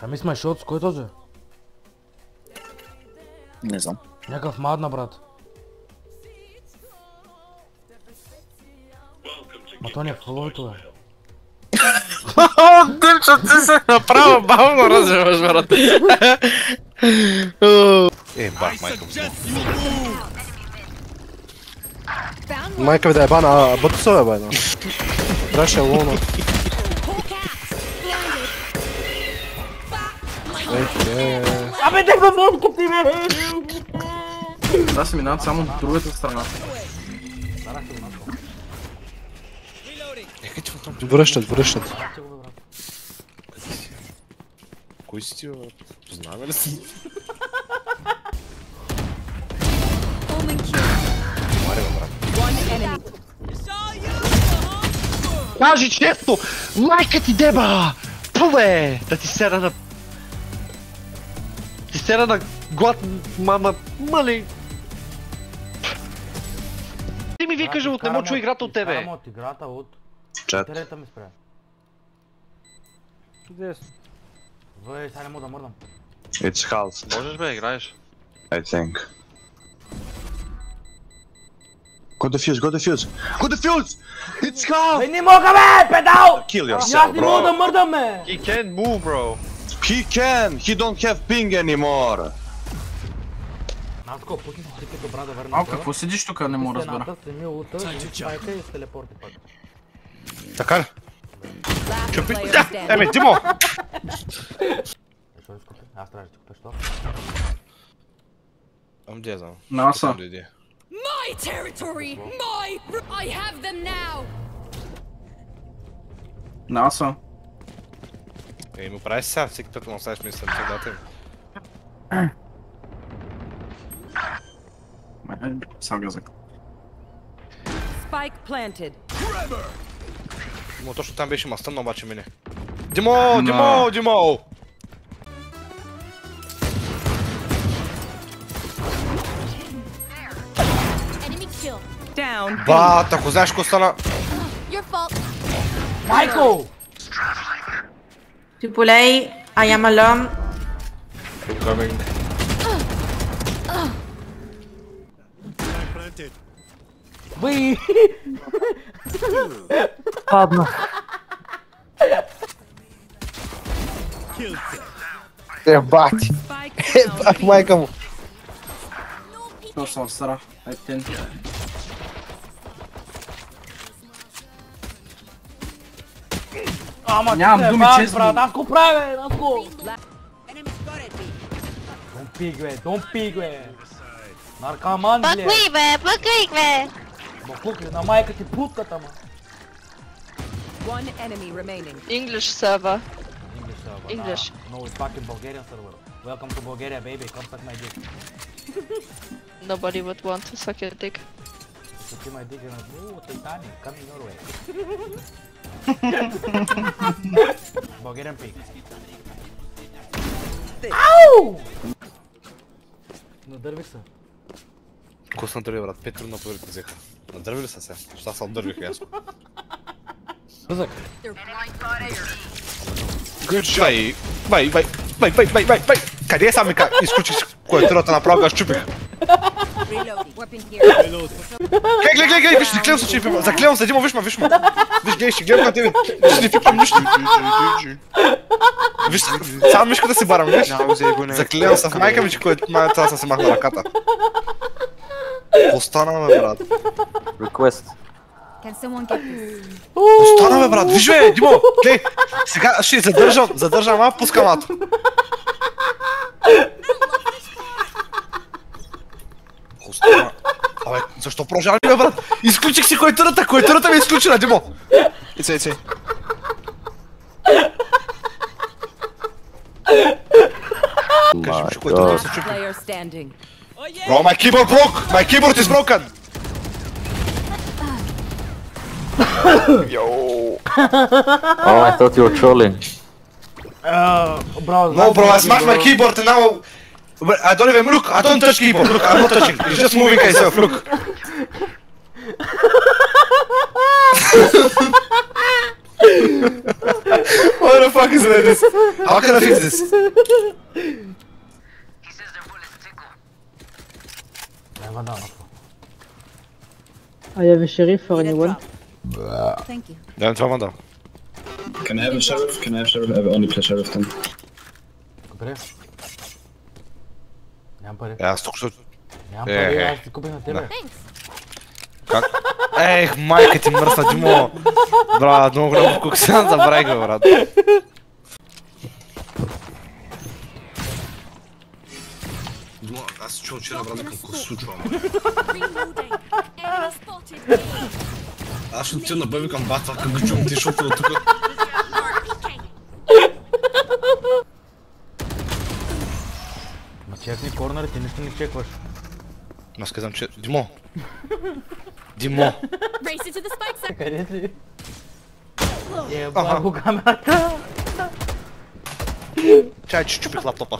Ами сме шотс, кой е този? Не знам. Някакъв мадна, брат. Ма то не е в лойто, бе. Димчо, ти се направо бавно развиваш, брат. Бах, майка му. Майка ви да е бана, бътусове бе, no. Трябваше луно. Абе, дай ме вълко ти, бе! Да се минават само от другата страна. Връщат. Кой си ти, брат? Познаваме ли си? Кажи често! Майка ти деба! Пубе! Да ти сера на... Ти сера на глад, мама, мали! Ти ми викаш от не мога чуя играта от тебе! Карам от играта от... Чат. Интернета ми спря. Вей, сега не мога да мърдам. It's half, Можеш бе, играеш. I think. Go defuse! It's half! Бе, не мога, бе, педал! Kill Аз yourself, не мога да bro! мърдам, бе! He can't move, bro. He can! He don't have ping anymore! Натко, пусни си като брат да върна. Ало, какво седиш тук, не мога да разбера. Стената се ми лута, спайка и с телепорти пак. Така ли? Чупи. Еми, Димо! Защо искате? Аз трябва да ти купя що? Ам де знам. Наса. My territory! I have them now! Наса. Му прави сега, всеки път му оставиш мисъл, дата им. Сам язък. Spike planted. Но точно там беше мастън, но обаче мине. Димо! Enemy kill. Down. Бат, ако знаеш какво стана... Your fault. Майко! Triple I am alone. Incoming. Бăi! Паднах. Бати! Ебах майка му! Що съм стара? Айтен. Ама Нямам думи, бах, честно. брат, аз го правя, аз го! Don't peek, бе! Наркоман, бле! Пъкай, бе! Бахук, на майка ти путката, ма! One enemy remaining. English server. English server. English. No, it's fucking Bulgarian server. Welcome to Bulgaria, baby. Come suck my dick. Nobody would want to suck your dick. Suck my dick and oh, Titanic, coming your way. Bulgarian pig. Ау! Надървих се. Ко се надърви, брат? 5 трудно поверите взеха. Надърви ли са се? Що се отдървих ясно? Бързък. Бай! Къде е сами как? Изключих колектората направо, аз чупих. Гледай, виж, не клевам се, че пипам. Заклевам се, Димо, виж ма. Виж, гледай, ще гледам на тебе. Виж, не пипам нищо. Виж, само мишката си барам, виж. Заклевам се в майка ми, че това съм си махна ръката. Остана, бе, брат. Request. Can someone get this? Остана, бе, брат. Виж, бе, Димо, гледай. Сега ще задържам, а пускам ато. Остана. Абе, защо продължава ли, бе, брат? Изключих си колектората ми е изключена, Димо. Ицей. Кажи ми, че колектората се чупи. Player standing. Bro, my keyboard broke! My keyboard is broken! Yo. Oh, I thought you were trolling. Bro, No, bro, I smashed my keyboard and now... I don't even look, I don't touch keyboard, look, I'm not touching, it's just moving itself, look. What the fuck? fuck is this? How can I fix this? Never done. I have a sheriff for anyone. Thank you. Ja, het vandaan. Can I have a sheriff? Can I have sheriff? I will only play sheriff then. Купи. Нямам пари. Ja, is toch zo. Нямам пари, аз ти купих на тебе. Thanks. Как? Ех, майка ти мръсна, Димо! Брат, много голямо коксян забравих, бе, брат. Димо, аз се чувам вчера, брат, някакво се случва. Reloading. Enemy spotted. Аз ще отида на беби към бата, как го чувам ти, защото от тук. Ма чекни корнера, ти нищо не чекваш. Аз казвам, че... Димо! Димо! Race it to the spike site. Къде си? Еба го камерата. Чай, че чупих лаптопа.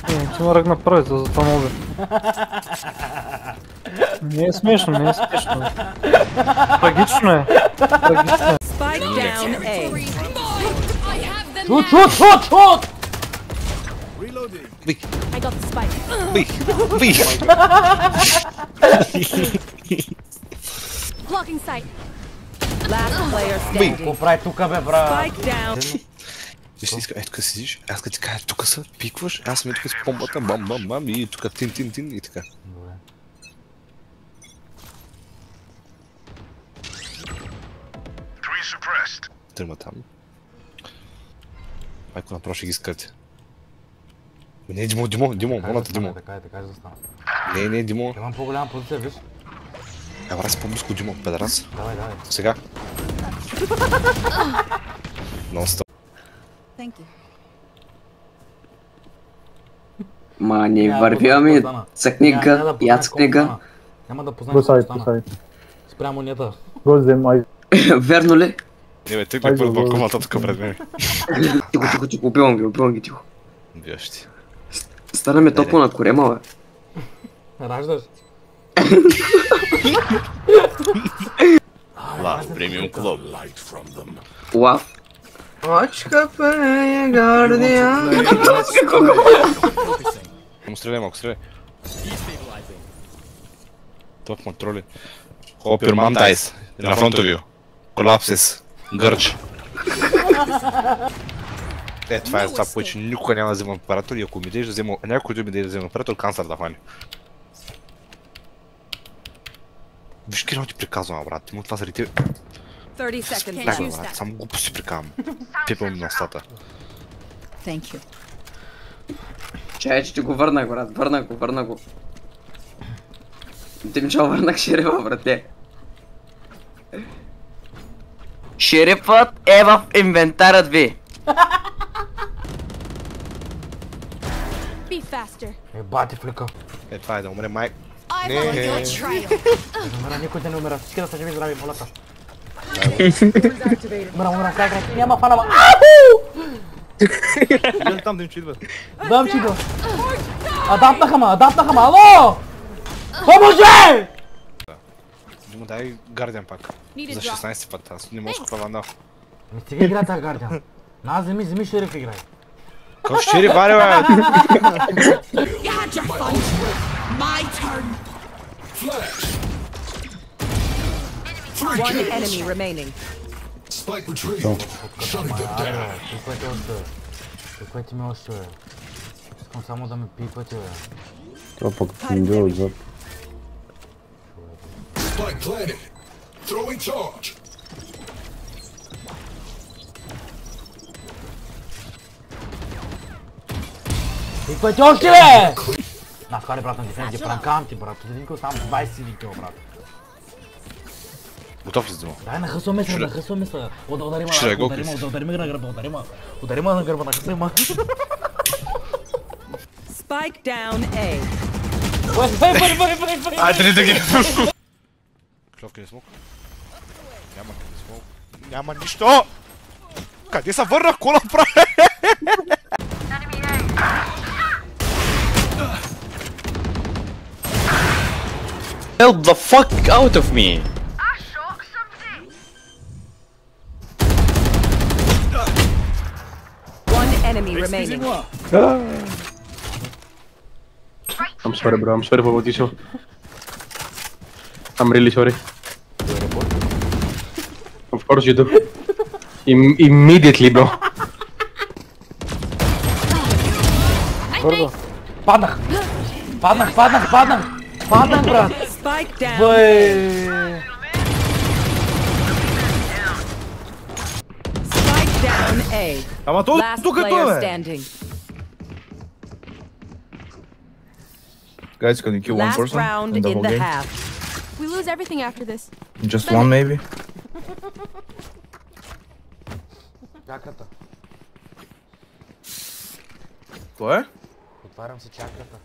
Ти ме ръгна прави, затова мога. Не е смешно, не е смешно. Трагично е. Трагично е. Spike down A. Шут, шут, шут, шут! Бий! I got the spike. Бий! Бий! Blocking sight. Last player Бий! standing. Какво прави тука, бе, брат? Spike down. Ти си иска, тук седиш, аз като ти кажа, тук са, пикваш, аз ми тук с помбата, бам, бам, бам, и тук тин и така. Добре. Търма там. Майко направо ще ги скърти. Не, Димо, моната Димо. Така е, застана. Не, Димо. Имам по-голяма позиция, виж. Раз по-близко, Димо, педарас. Давай. Сега. Нон-стоп. Thank you. Ма не вървяме, цъкни га, я цъкни га. Няма да познаеш какво стана. Спрямо нета. Верно ли? Не бе, тъй ме пред балкомата тук пред мен. Тихо, убивам ги, тихо. Виж ти. Станаме топло на корема, бе. Раждаш? Лав, премиум клуб. Лав. Очка пея гардия. Му стреляй малко, стреляй. Топ контроли. Хопер мантайс. На фронтовио. Колапсис. Гърч. Това е това, повече никога няма да вземам оператор и ако ми дадеш да взема... Някой да ми даде да взема оператор, канцър да хване. Виж къде ти приказвам, брат, ти му това заради тебе. 30 seconds Так, left. брат, само глупости приказвам. Пипам на устата. Thank you. Чай, че ти го върнах, брат, върнах го. Димчо, върнах шерифа, брате. Шерифът е в инвентарът ви. Be faster. Бати флика. Това е да умре майк. I follow your trail. Умира, никой да не умира. Всички да са живи здрави, молата. Умира, край. Няма фанама. Гледай там да им че идва. Дам че идва. Адапнаха ма, ало! Поможе! Димо, дай гардиан пак. За 16 път, аз не мога с това вандал. Ми стига игра тази гардиан. На, вземи шериф играй. Какво ще ли вари, бе? One enemy remaining. Пиквайте ме още, бе. Искам само да ме пиквате, бе. Това пък съм бил отзад. Пиквайте още, бе! Харе, брат, на дефенс, пранкам ти, брат. Един само 20 викил, брат. Готов ли си, Димо? Дай, нахъсваме се. Удари ма на гърба, нахъсвай ма. Spike down A. Бой! Айде ли да ги... Клевка не смок? Няма къде смок. Няма нищо! Къде се върнах? Кола прави? Help the fuck out of me! One enemy remaining. I'm sorry, bro. I'm sorry for what you saw. I'm really sorry. Of course you do. Immediately, bro. Паднах, брат. Spike down. Spike down A. Ама Last тук е player той, бе! standing. Guys, can you kill one Last person round in the in whole the game? half. We lose everything after this. Just one, maybe? Чаката. Кое? Отварям си чаката.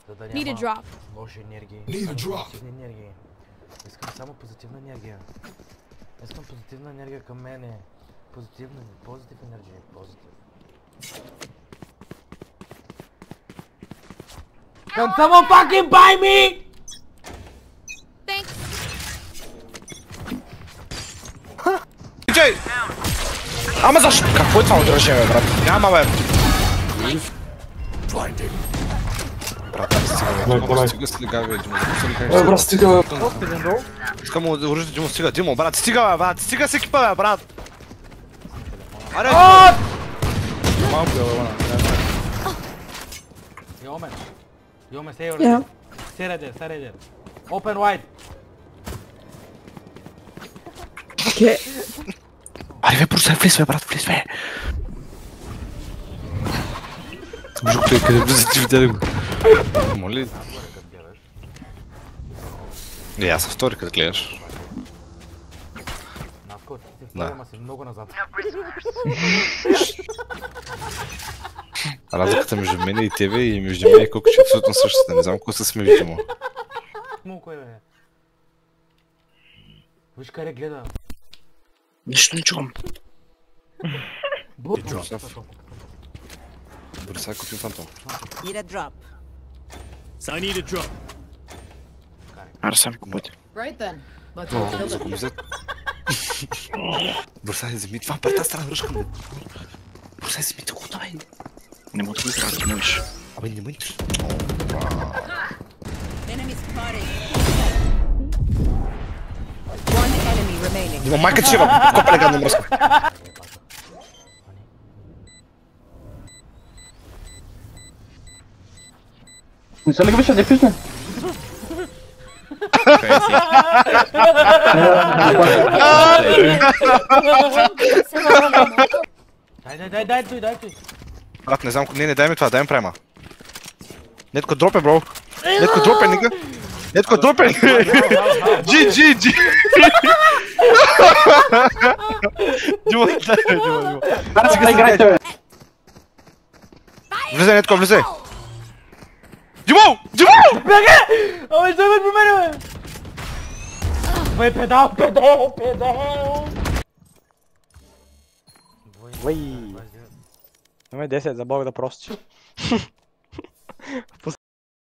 За да Need a няма drop. лоши енергии. Позитивни енергии. Искам само позитивна енергия. Искам позитивна енергия към мене. Позитивна енергия. Позитив. Can someone fucking buy me? Thanks. Джей! Ама защо? Какво е това отражение, брат? Няма, бе! Брат, стига стига, бе, Димо, запусти ли кажеш? Брат, стига. Искам му да оръжда, Димо, стига, Димо, брат, стига, бе, брат, стига с екипа, бе, брат! Аре, малко е, бе, Yo me stay over. Stay right there. Open wide. Аре, бе, просто влез, бе, брат, влез, бе! Мужик, той къде влезе, ти видя ли го? Моли? Не, аз съм втори, къде гледаш. Навко, ти се втори, ама си много назад. Разликата между мене и тебе и между мене и колко че е абсолютно същата. Не знам колко се смели, Димо. Муко е, бе. Виж къде гледа. Нищо не чувам. Борисай, купи фантом. Need a drop. Аре, сами го бъде. Right then. Let's go. Борисай, вземи това парта страна връжка, бе. Борисай, вземи това, бе. Не мога да ми трябва да мъж. Абе, не мъж. Enemy spotted. One enemy remaining. Дима, майка ти шива, копа гадна мръска. Не са ли го беше дефисне? Дай той. Брат, не знам, не дай ми това, дай ми прайма. Нетко дропе, бро. Нетко дропе, нига. Нетко дропе. GG. Дима, дай, Дима. Сега играйте, бе! Влизай, Нетко, влизай. Димо! Ама ще ме променя, бе! Бе, педал! Имаме 10, за Бог да прости.